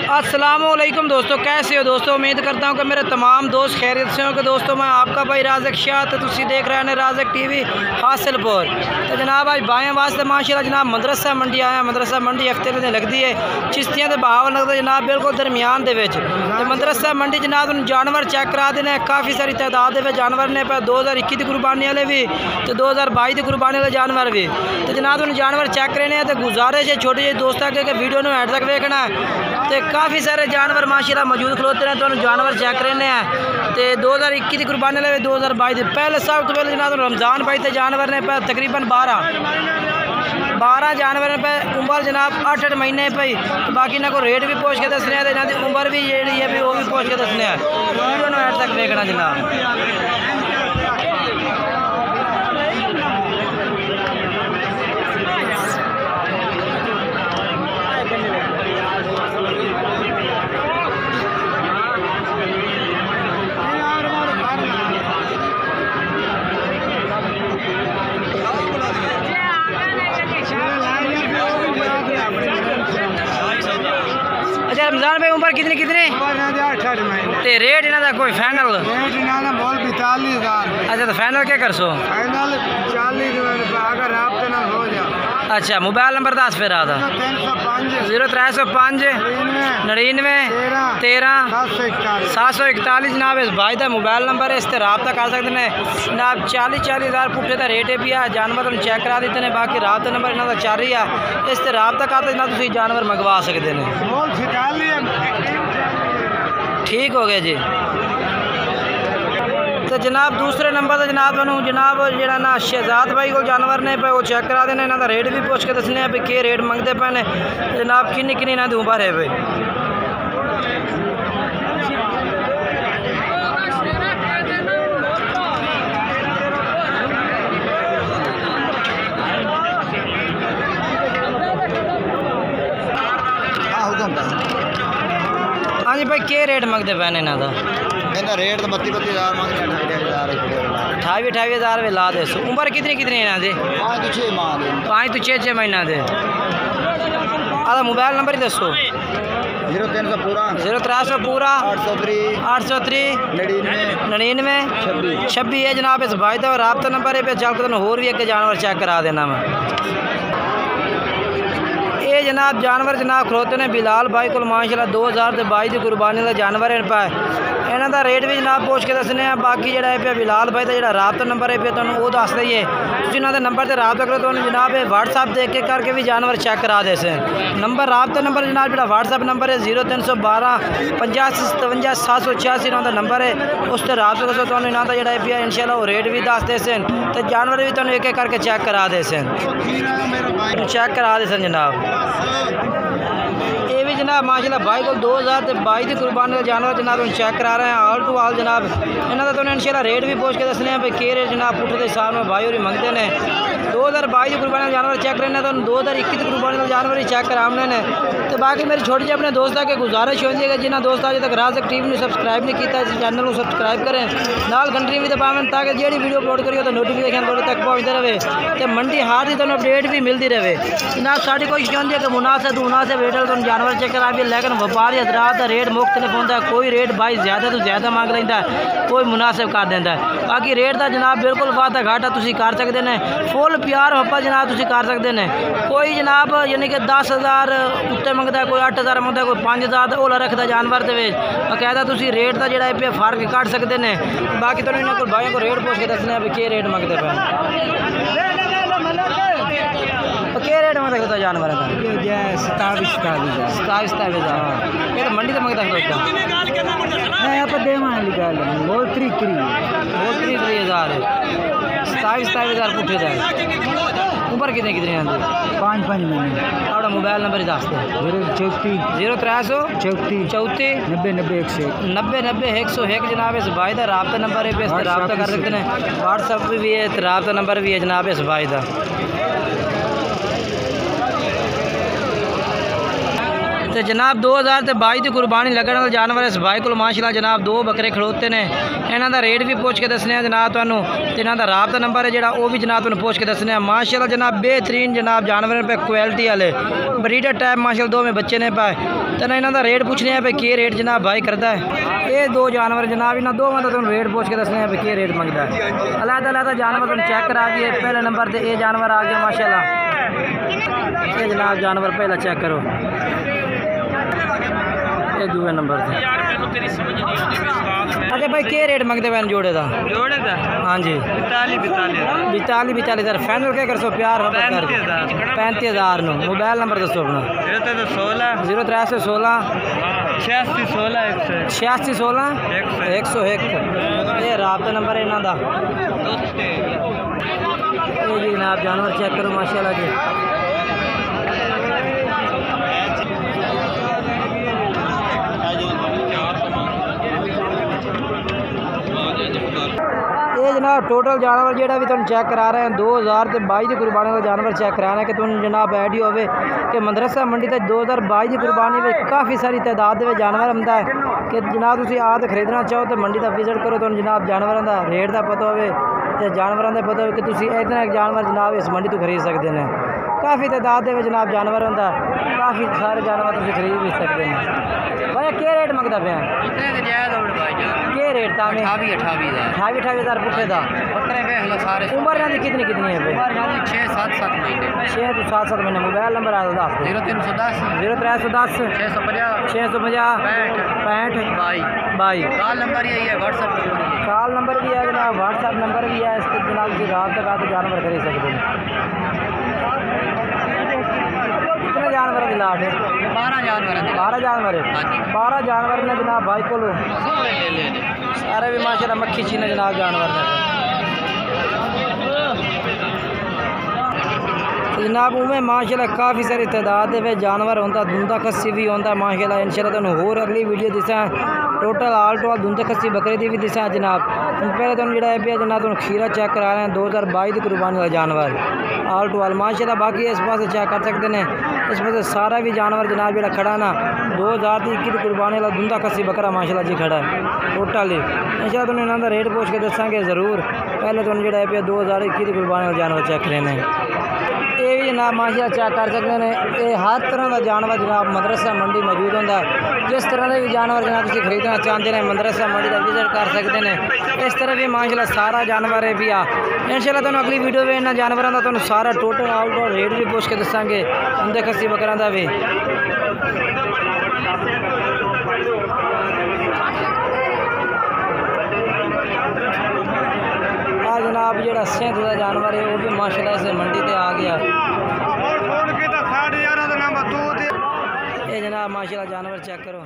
अस्सलामुअलैकुम दोस्तों, कैसे हो दोस्तों। उम्मीद करता हूँ कि मेरे तमाम दोस्त खैरियत से हों। कि दोस्तों मैं आपका भाई राज़क शाह, तो तुसी देख रहे हैं राज़क टीवी हासिलपुर। तो जनाब आज बाएँ वास्ते माशाल्लाह जनाब मदरसा मंडी आया। मदरसा मंडी हफ्ते में लगती है, चिश्तियाँ के बहाव लगता है जनाब बिल्कुल दरमियान दे विच। तो मदरसा मंडी जनाब जानवर चेक करा देने, काफ़ी सारी तादाद में जानवर ने। 2021 की कुर्बानी वाले भी तो 2022 की कुर्बानी वाले जानवर भी। तो जनाब उन जानवर चेक करने तो गुजारिश है छोटे ਜਿਹੇ दोस्तों के वीडियो में एंड तक देखना है। तो काफ़ी सारे जानवर माशाल्लाह मौजूद खलोते हैं, तो जानवर चेक करने हैं। तो 2021 की कुर्बानी वाले 2022 पहले सब तो पहले जनाब रमज़ान भाई थे जानवर ने तकरीबन 12 जानवर पे उम्र जनाब 8 महीने पे। तो बाकी ना को रेट भी पूछ के दसने हैं, इन्होंने उम्र भी जी है भी वो भी पूछ के दसने हैं। वीडियो में एंड तक देखना जनाब। अच्छा रमजान भाई उम्र कितनी ते रेट इन्हों का कोई फाइनल बोल 45,000। अच्छा तो फाइनल क्या कर सो फाइनल 40 अगर राब्ते ना हो जा। अच्छा मोबाइल नंबर दस फिर आता 0305 99 13 741 जनाब इस भाई का मोबाइल नंबर है। इस पर रबता कर सकते हैं जनाब। 40,000 पुट्ठे का रेट है भी है। जानवर तुम चेक करा देते हैं। बाकी रबता नंबर इन्हों का चल रही है, इस पर रबता करते जनाब तुम जानवर मंगवा सकते हैं। ठीक हो गया जी। तो जनाब दूसरे नंबर तो जनाब जनाब जो ना शहजाद भाई को जानवर ने पे वो चेक करा देने, इन्हों का रेट भी पूछ के दसने हैं भी के रेट मंगते पे ने। जनाब किन्नी किन्नी इन्हों की उम्र है भाई। हाँ जी भाई के रेट मंगते पे ने इन्हों का रेट तो 32,000 मांगते हैं। 28,000 वे ला दे। उम्र कितनी कितनी इन्हों की 5 तो 6 महीना दे। आधा मोबाइल नंबर ही दसो 0300 पूरा 803 99 26 है जनाब। इस भाई का रबता नंबर है पे चल के होर भी अगे जानवर चेक करा देना मैं। ये जनाब जानवर जनाब खलोते ने बिलाल भाई को माशाल्लाह 2022 की कुर्बानी का जानवर है पे। इन्हों का रेट भी जनाब पूछ के दसने हैं। बाकी जो है बिलाल भाई का जो रबता नंबर है पे तो वो दस दईए। इन्होंने नंबर से रबता करो तो जनाब व्हाट्सअप देख के करके भी जानवर चेक करा दे से। नंबर रबता नंबर जनाब जो व्हाट्सअप नंबर है 0312 85 57 786 इन्हों का नंबर है। उस पर रबता करो तो इन्हों का जो है इंशाल्लाह वो रेट भी दस दे सन। तो जानवर भी तुम एक एक करके चेक करा दे सन, चेक करा दे सन जनाब। ये भी जनाब माशाल्लाह भाई को 2022 की कुर्बानी का जानवर जनाब चेक करा रहे हैं ऑल टू ऑल जनाब। इन्हों का तो इंशाल्लाह रेट भी पूछ के दसने हैं भाई के रेट जनाब पुट्ठे के हिसाब में भाई और मंगते हैं। 2022 की कुर्बानी का जानवर चेक करने तो 2021 की कुर्बानी का जानवर ही चेक कराने ने। तो बाकी मेरी छोटी जी अपने दोस्तों के गुजारिश होती है कि जिन्हें दोस्त अजे तक राज़क टीवी ने सब्सक्राइब नहीं किया इस चैनल को सब्सक्राइब करें, नाल घंटी भी दबावें ताकि जी वीडियो अपलोड करिए तो नोटिफिकेशन थोड़े तक पहुँचते रहे। तो मंडी हार की तुम अपडेट भी मिलती रहे। जनाब साड़ी कोशिश होती है कि मुनासिब रेट तुम जानवर चेक करा भी, लेकिन व्यापारी हजरात का रेट मुख्तलिफ होता है। कोई रेट भाई ज़्यादा तो ज़्यादा मांग लेंदा है, कोई मुनासिब कर देंदा है। बाकी रेट का जनाब बिल्कुल वादा घाटा तुम कर सकते हैं। फुल प्यार हप्पा जनाब तुम कर सकते हैं। कोई जनाब यानी कि 10,000 उत्ते मंगता है, कोई 8,000 मंगता है, कोई 5,000 ओला रखता जानवर के बकायदा तुम रेट का जोड़ा पे फर्क कट सकते हैं। बाकी तो इन्होंने को भाई को रेट पूछ के दसने भी के रेट मंगते पे के रेट में देखता जानवर का 27,000 ये तो मंडी तो मंगता है बहुत 30,000 27,000 पुट्ठे था। उम्र कितने कितने आती 5 महीने। अपना मोबाइल नंबर ही दस दो 0334 34 90 101 जनाब। इस भाई का रबता नंबर है, इस पर रबता कर सकते हैं। व्हाट्सअप भी है, रबता नंबर भी है जनाब इस भाई का। तो जनाब 2022 की कुर्बानी लगने वाला जानवर इस भाई को माशाल्लाह जनाब 2 बकरे खड़ोते ने। इन्हों का रेट भी पूछ के दसने जनाब तुहानू ते इन्हों का राबता नंबर है जोड़ा वो भी जनाब तुहानू पूछ के दसने माशाल्लाह जनाब बेहतरीन जनाब जानवर पे क्वालिटी वाले ब्रीडर टाइप माशाल्लाह 2 में बच्चे ने पाए तो इन्हों का रेट पूछने पे की रेट जनाब भाई करता है। ये 2 जानवर जनाब इन्होंने 2 का तुम रेट पूछ के दसने पे की रेट मंगता है। अलग जानवर तुम चेक करा दिए पहले नंबर पर ये जानवर आ गया माशाल्लाह। ये जनाब जानवर पहला चेक करो ये दूसरे नंबर से। अच्छा भाई क्या रेट मंगते पैन जोड़े का? जोड़े का हाँ जी 42 हज़ार फाइनल क्या कर सो प्यार 35,000 नो। मोबाइल नंबर दसो अपना 0316 86 16 101। ये राबता नंबर है इन्हों का। ये जी जनाब जानवर चेक करो माशाल्लाह जी। ये जनाब टोटल जानवर जोड़ा भी तुम चेक करा रहे हैं 2022 की कुर्बानी का जानवर चेक कराना है कि तुम जनाब आइडिया हो कि मदरसा मंडी तक 2022 की कुर्बानी में काफ़ी सारी तादाद में जानवर आंदा है कि जनाब तुम आ तो खरीदना चाहो तो मंडी तक विजिट करो तो जनाब जानवरों का रेट का पता हो जानवरों का पता हो कि तुम इतना एक जानवर जनाब इस मंडी तो खरीद सकते हैं। काफ़ी तादाद में जनाब जानवर होंगे काफ़ी सारे जानवर तुम खरीद भी सकते हैं। भाई क्या रेट मंगता पे क्या रेट था? 28,000 पुठे का। उम्र इन्होंने कितनी है? 6 to 7 महीने। मोबाइल नंबर आ 0310 650 65 22। कॉल नंबर भी है जनाब व्हाट्सएप नंबर भी है इसके जनाब की रात तक आते जानवर खरीद सकते हैं। कितने जानवर की लाट है? 12 जानवर ने जनाब भाई को सारे भी माशाल्लाह मक्खी चीने जनाब जानवर ने जनाब उमें माशाल्लाह काफ़ी सारी तादाद में जानवर होता धुंदा खस्सी भी होता माशाल्लाह। इंशाल्लाह तुहानू होर अगली वीडियो दिसा टोटल आल टू आल धुंदा खस्सी बकरे की भी दिसा जनाब। पहले तुम जो है जनाब तुम खीरा चेक करा रहे हैं 2022 की कुर्बानी का जानवर आल टू आल माशाल्लाह। बाकी इस पास चेक कर सकते हैं इस पास सारा भी जानवर जनाब जो खड़ा ना 2021 की कुर्बानी वाला धुंदा खस्सी बकरा माशाल्लाह जी खड़ा है टोटल ही। इंशाल्लाह तुम इन्होंने रेट पूछ के दसांगे ज़रूर। पहले तुम जो है 2021 की कुर्बानी वाला जानवर चेक करने ये भी जनाब माशाल्लाह चेक कर सकते हैं। ये हर तरह का जानवर जनाब मदरसा मंडी मौजूद होंगे। जिस तरह के भी जानवर जनाब तुम खरीदना चाहते हैं मदरसा मंडी का विजिट कर सकते हैं। इस तरह भी माशाल्लाह सारा जानवर है भी आ। इंशाल्लाह तुहानू अगली वीडियो में इन्होंने जानवरों का तुहानू सारा टोटल आउट रेट भी पूछ के दसांगे उनके खस्सी बकरा का भी। जनाब जो सेंध का जानवर है वो भी माशाल्लाह से मंडी पे आ गया। ये जनाब माशाल्लाह जानवर चेक करो।